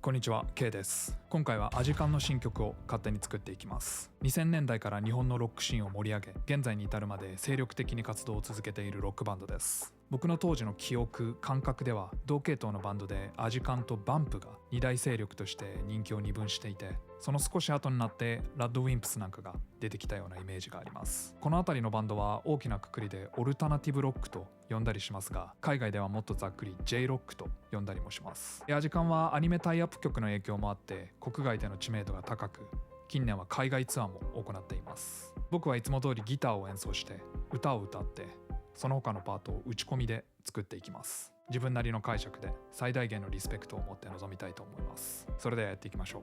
こんにちは、K です。今回はアジカンの新曲を勝手に作っていきます。2000年代から日本のロックシーンを盛り上げ、現在に至るまで精力的に活動を続けているロックバンドです。僕の当時の記憶、感覚では同系統のバンドでアジカンとバンプが2大勢力として人気を二分していて、その少し後になってラッドウィンプスなんかが出てきたようなイメージがあります。この辺りのバンドは大きな括りでオルタナティブロックと呼んだりしますが、海外ではもっとざっくり J ロックと呼んだりもします。アジカンはアニメタイアップ曲の影響もあって国外での知名度が高く、近年は海外ツアーも行っています。僕はいつも通りギターを演奏して歌を歌って、その他のパートを打ち込みで作っていきます。自分なりの解釈で最大限のリスペクトを持って臨みたいと思います。それではやっていきましょ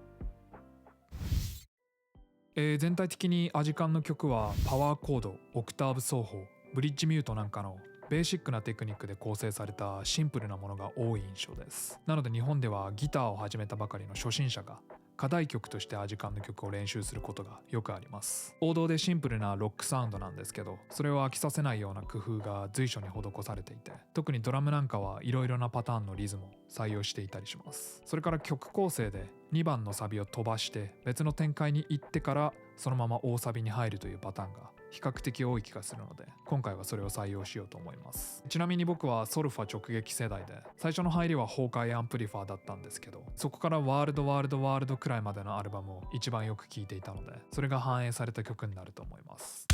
う。全体的にアジカンの曲はパワーコード、オクターブ奏法、ブリッジミュートなんかのベーシックなテクニックで構成されたシンプルなものが多い印象です。なので日本ではギターを始めたばかりの初心者が課題曲としてアジカンの曲を練習することがよくあります。王道でシンプルなロックサウンドなんですけど、それを飽きさせないような工夫が随所に施されていて、特にドラムなんかはいろいろなパターンのリズムを採用していたりします。それから曲構成で2番のサビを飛ばして別の展開に行ってからそのまま大サビに入るというパターンが比較的多い気がするので、今回はそれを採用しようと思います。ちなみに僕はソルファ直撃世代で、最初の入りは崩壊アンプリファーだったんですけど、そこからワールドくらいまでのアルバムを一番よく聴いていたので、それが反映された曲になると思います。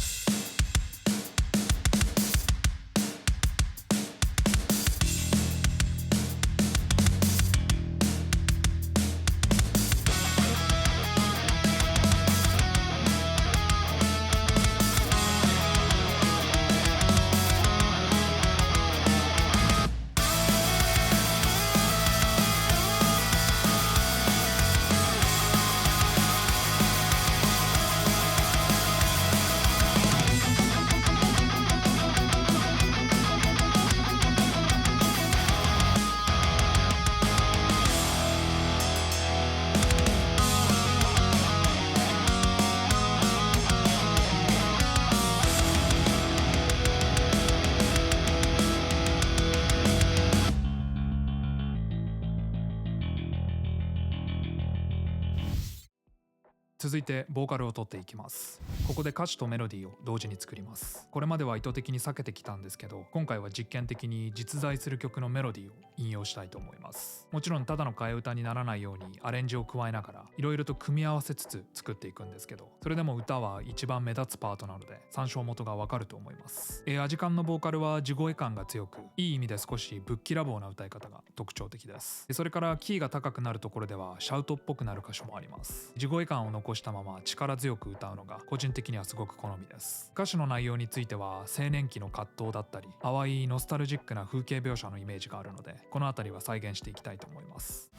続いてボーカルを取っていきます。ここで歌詞とメロディーを同時に作ります。これまでは意図的に避けてきたんですけど、今回は実験的に実在する曲のメロディーを引用したいと思います。もちろんただの替え歌にならないようにアレンジを加えながらいろいろと組み合わせつつ作っていくんですけど、それでも歌は一番目立つパートなので参照元がわかると思います。アジカンのボーカルは地声感が強く、いい意味で少しぶっきらぼうな歌い方が特徴的です。それからキーが高くなるところではシャウトっぽくなる箇所もあります。地声感を残したまま力強く歌うのが個人的にはすごく好みです。歌詞の内容については青年期の葛藤だったり、淡いノスタルジックな風景描写のイメージがあるので、この辺りは再現していきたいと思います。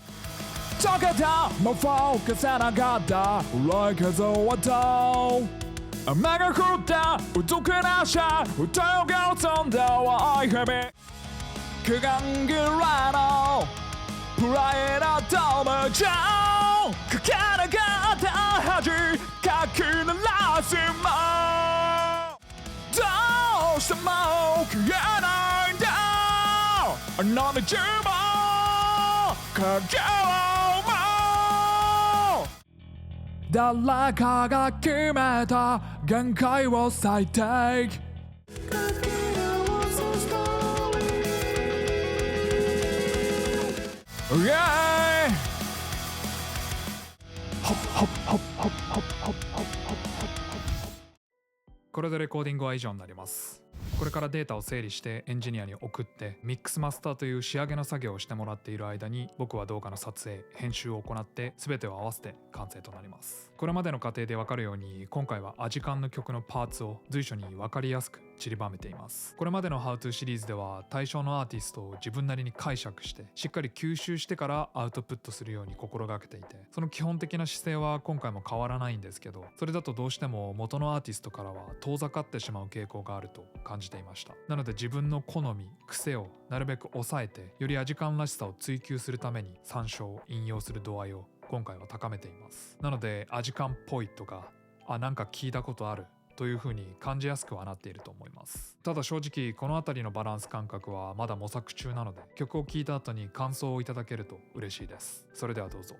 溶けたもうフォーカスなかったlike as a water 雨が降った疎くなしゃ太陽が飛んだわいへび苦願ぐらいのプライドと無情かけなかった恥かき鳴らすもどうしても消えないんだあの道も影をも誰かが決めた限界を最低これでレコーディングは以上になります。これからデータを整理してエンジニアに送ってミックスマスターという仕上げの作業をしてもらっている間に、僕は動画の撮影、編集を行って全てを合わせて完成となります。これまでの過程で分かるように、今回はアジカンの曲のパーツを随所に分かりやすく散りばめています。これまでの How to シリーズでは対象のアーティストを自分なりに解釈してしっかり吸収してからアウトプットするように心がけていて、その基本的な姿勢は今回も変わらないんですけど、それだとどうしても元のアーティストからは遠ざかってしまう傾向があると感じていました。なので自分の好み、癖をなるべく抑えて、よりアジカンらしさを追求するために参照、引用する度合いを今回は高めています。なのでアジカンっぽいとか、なんか聞いたことあるという風に感じやすくはなっていると思います。ただ正直この辺りのバランス感覚はまだ模索中なので、曲を聴いた後に感想をいただけると嬉しいです。それではどうぞ。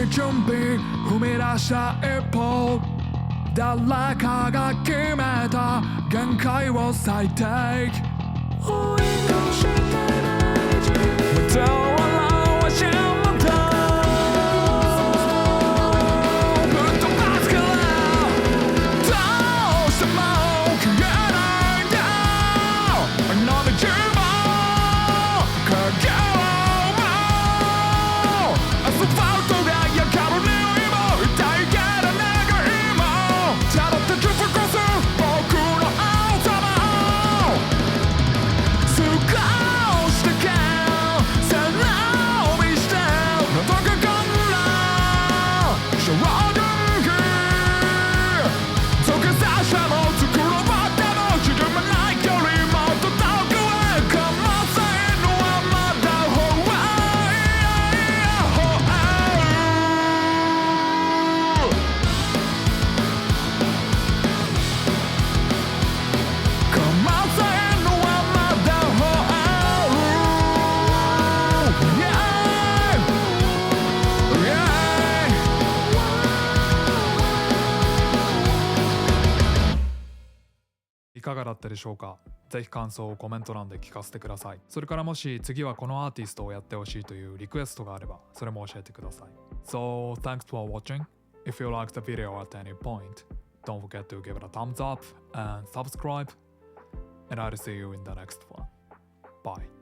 準備踏み出した一歩、誰かが決めた限界を最低追い越した大事また笑わしまたぶっ飛ばすからどうしても消えないんだあの道も影をもアスファルトが焼かれる匂いも痛いけど願いもたどってく過ごす僕の青さも少しだけ背伸びしてどこかから衝撃溶けさしても作ろうでも縮まない距離もっと遠くへかませんのはまだ怖かませんのはまだいかがだったでしょうか。ぜひ感想をコメント欄で聞かせてください。それからもし次はこのアーティストをやってほしいというリクエストがあればそれも教えてください。So thanks for watching. If you liked the video at any point, don't forget to give it a thumbs up and subscribe. And I'll see you in the next one. Bye.